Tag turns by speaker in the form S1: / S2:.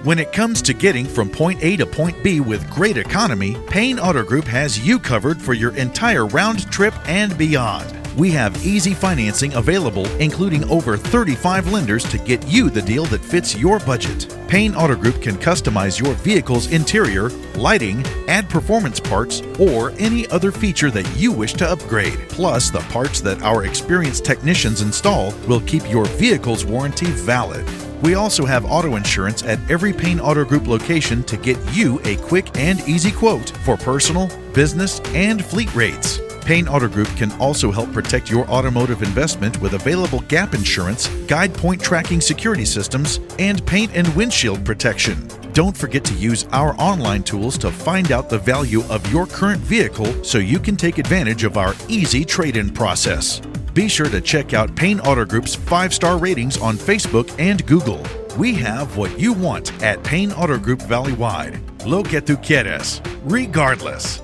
S1: When it comes to getting from point A to point B with great economy, Payne Auto Group has you covered for your entire round trip and beyond. We have easy financing available, including over 35 lenders to get you the deal that fits your budget. Payne Auto Group can customize your vehicle's interior, lighting, add performance parts, or any other feature that you wish to upgrade. Plus, the parts that our experienced technicians install will keep your vehicle's warranty valid. We also have auto insurance at every Payne Auto Group location to get you a quick and easy quote for personal, business, and fleet rates. Payne Auto Group can also help protect your automotive investment with available gap insurance, guide point tracking security systems, and paint and windshield protection. Don't forget to use our online tools to find out the value of your current vehicle so you can take advantage of our easy trade-in process. Be sure to check out Payne Auto Group's 5-star ratings on Facebook and Google. We have what you want at Payne Auto Group Valley-wide. Lo que tú quieres, regardless.